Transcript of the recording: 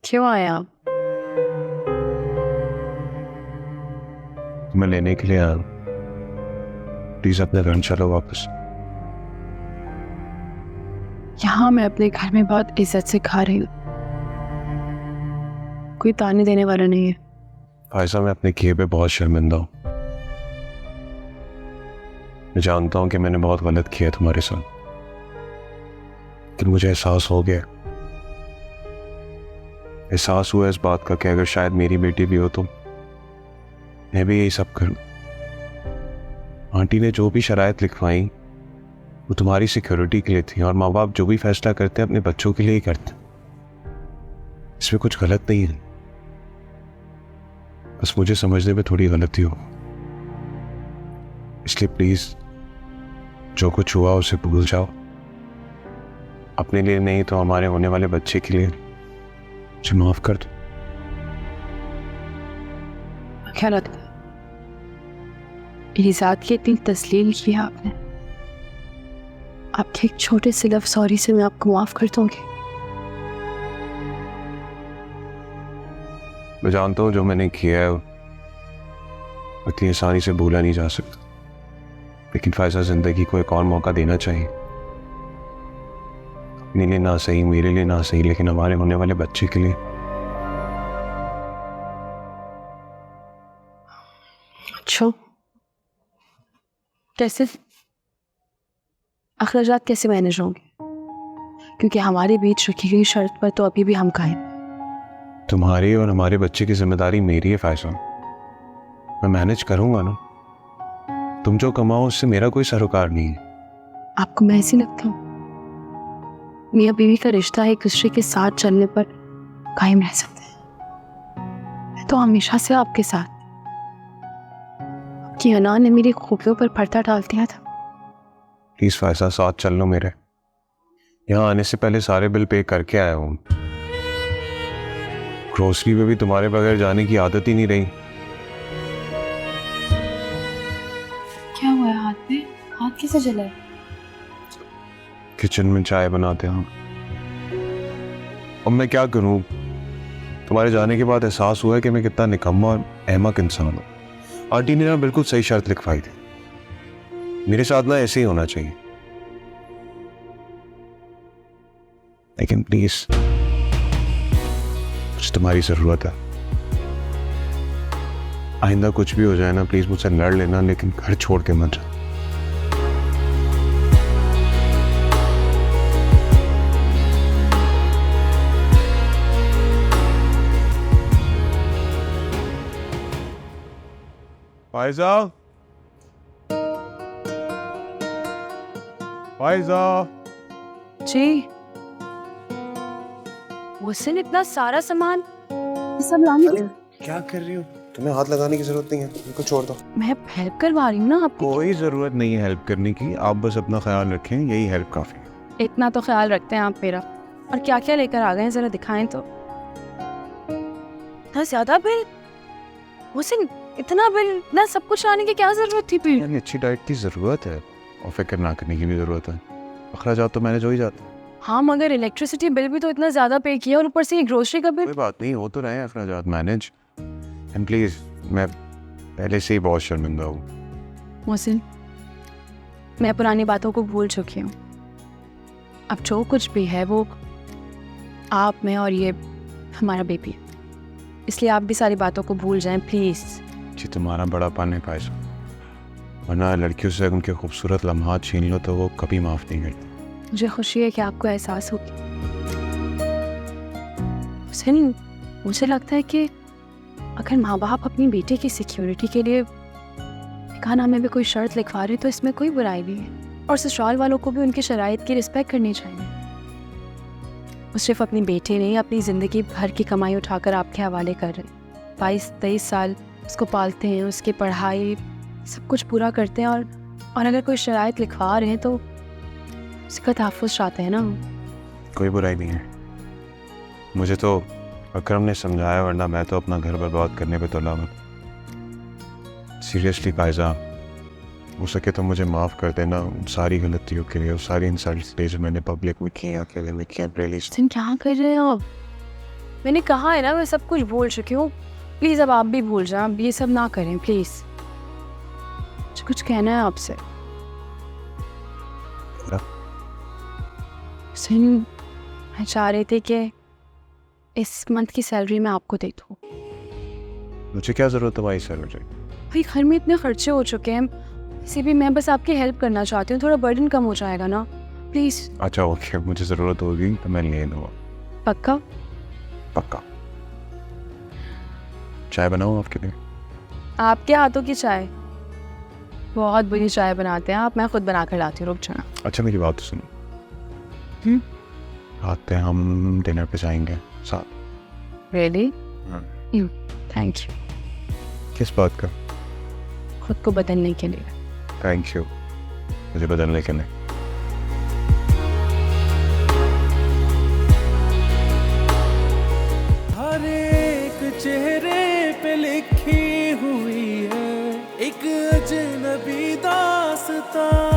क्यों आए आप? मैं लेने के लिए आया हूँ। प्लीज अपने घर चलो वापस। यहाँ मैं अपने घर में बहुत इज्जत से खा रही हूँ, कोई ताने देने वाला नहीं है। फायजा, मैं अपने किए पे बहुत शर्मिंदा हूँ। मैं जानता हूँ कि मैंने बहुत गलत किया तुम्हारे साथ, लेकिन मुझे एहसास हो गया, एहसास हुआ इस बात का कि अगर शायद मेरी बेटी भी हो तो मैं भी यही सब करूँ। आंटी ने जो भी शराइत लिखवाई वो तुम्हारी सिक्योरिटी के लिए थी, और माँ बाप जो भी फैसला करते हैं अपने बच्चों के लिए ही करते हैं। इसमें कुछ गलत नहीं है, बस मुझे समझने में थोड़ी गलती हो। इसलिए प्लीज जो कुछ हुआ उसे भूल जाओ। अपने लिए नहीं तो हमारे होने वाले बच्चे के लिए मुझे माफ कर दो। क्या लगता है मेरी जात की इतनी तस्लील की आपने? आपके एक छोटे से लफ्ज़ सॉरी से मैं आपको माफ कर दूंगी। मैं जानता हूँ जो मैंने किया है इतनी आसानी से भूला नहीं जा सकता, लेकिन फायजा जिंदगी को एक और मौका देना चाहिए। अपने लिए ना सही, मेरे लिए ना सही, लेकिन हमारे होने वाले बच्चे के लिए। अच्छा, कैसे? अखराजात कैसे मैनेज होंगे? क्योंकि हमारे बीच रखी गई शर्त पर तो अभी भी हम कायम। तुम्हारी और हमारे बच्चे की जिम्मेदारी मेरी है फायजा, मैं मैनेज करूंगा ना। तुम जो कमाओ उससे मेरा कोई सरोकार नहीं है। आपको मैं ऐसी लगता हूँ? मियाँ बीवी का रिश्ता एक दूसरे के साथ चलने पर कायम रह सकते हैं। मैं तो हमेशा से आपके साथ। आपकी अना ने मेरी खूबियों पर पर्दा डाल दिया था। प्लीज फायजा, साथ चल लो मेरे। यहाँ आने से पहले सारे बिल पे करके आया हूँ। ग्रोसरी पे भी तुम्हारे बगैर जाने की आदत ही नहीं रही। क्या हुआ है हाथ पे? हाथ कैसे जला है? किचन में चाय बनाते हैं। अब मैं क्या करूं? तुम्हारे जाने के बाद एहसास हुआ है कि मैं कितना निकम्मा और अहमक इंसान हूं। आंटी ने ना बिल्कुल सही शर्त लिखवाई थी, मेरे साथ ना ऐसे ही होना चाहिए। लेकिन प्लीज कुछ तुम्हारी जरूरत है। आइंदा कुछ भी हो जाए ना, प्लीज मुझसे लड़ लेना, लेकिन घर छोड़ के मत जाओ। फायजा, फायजा। जी, मुझसे इतना सारा सामान सब लाने? क्या कर रही हो? तुम्हें हाथ लगाने की जरूरत नहीं है, बिल्कुल छोड़ दो। मैं हेल्प करवा रही हूँ ना आपको। कोई जरूरत नहीं है हेल्प करने की, आप बस अपना ख्याल रखें, यही हेल्प काफी है। इतना तो ख्याल रखते हैं आप मेरा। और क्या क्या लेकर आ गए हैं, जरा दिखाएं तो। इतना ज्यादा बिल हुसैन, इतना बिल, इतना सब कुछ लाने की क्या जरूरत थी फिर? यानी अच्छी डाइट की जरूरत है और फिक्र ना करने की भी जरूरत है। अखराजात तो मैंने जो ही जाता है। हाँ, मगर इलेक्ट्रिसिटी बिल भी तो इतना ज्यादा पे किया, और ऊपर से ये ग्रोसरी का बिल। कोई बात नहीं, हो तो रहे हैं अखराजात मैनेज। एंड प्लीज, मैं पहले से ही बहुत शर्मिंदा हूँ। मोहसिन, मैं पुरानी बातों को भूल चुकी हूँ। अब जो कुछ भी है वो आप, मैं और ये हमारा बेबी है। इसलिए आप भी सारी बातों को भूल जाएं प्लीज। जी, तुम्हारा बड़ापन है फायजा, वरना लड़कियों से उनके खूबसूरत लम्हात छीन लो तो वो कभी माफ नहीं करती। मुझे खुशी है कि आपको एहसास हो। हुसैन, मुझे लगता है कि अगर माँ बाप अपनी बेटे की सिक्योरिटी के लिए निकाह में भी कोई शर्त लिखवा रहे तो इसमें कोई बुराई नहीं है, और ससुराल वालों को भी उनकी शराइत की रिस्पेक्ट करनी चाहिए। वो सिर्फ अपनी बेटे नहीं, अपनी ज़िंदगी भर की कमाई उठाकर आपके हवाले कर रहे हैं। 22-23 साल उसको पालते हैं, उसकी पढ़ाई सब कुछ पूरा करते हैं, और अगर कोई शराइत लिखवा रहे हैं तो उसका तहफ़्फ़ुज़ चाहते हैं ना। कोई बुराई नहीं है। मुझे तो अकरम ने समझाया, वरना मैं तो अपना घर बर्बाद करने पे तुला हूँ। सीरियसली फायजा, हो सके तो मुझे माफ़ कर देना उन सारी गलतियों के लिए, उस सारी इंसल्ट के लिए जो मैंने पब्लिक में किया, अकेले में किया। क्या कर रहे हो आप? मैंने कहा है ना मैं सब कुछ भूल चुकी हूँ। प्लीज़ अब आप भी भूल जाएं, अब ये सब ना करें प्लीज़। मुझे कुछ कहना है आपसे। सुन, मैं चाह रही थी कि इस मंथ की सैलरी मैं आपको दे दूँ। मुझे क्या ज़रूरत है भाई सर मुझे? भाई घर में इतने खर्चे हो चुके हैं, इसी भी मैं बस आपकी हेल्प करना चाहती हूँ, थोड़ा बर्डन कम हो जाएगा ना प्लीज़। अच्छा ओके, मुझे ज़रूरत होगी तो मैं ले दूँगा। पक्का? पक्का। चाय बनाऊँ आपके लिए? आपके हाथों की चाय बहुत बुरी चाय बनाते हैं आप, मैं खुद बना कर लाती हूँ, रुक जाना। अच्छा मेरी बात तो सुनो। रात पे हम डिनर पे जाएंगे साथ। रियली? Thank you. किस बात का? खुद को बदलने के लिए। थैंक यू मुझे बदलने के लिए। हर एक चेहरे पे लिखी हुई है एक अजनबी दास्तां।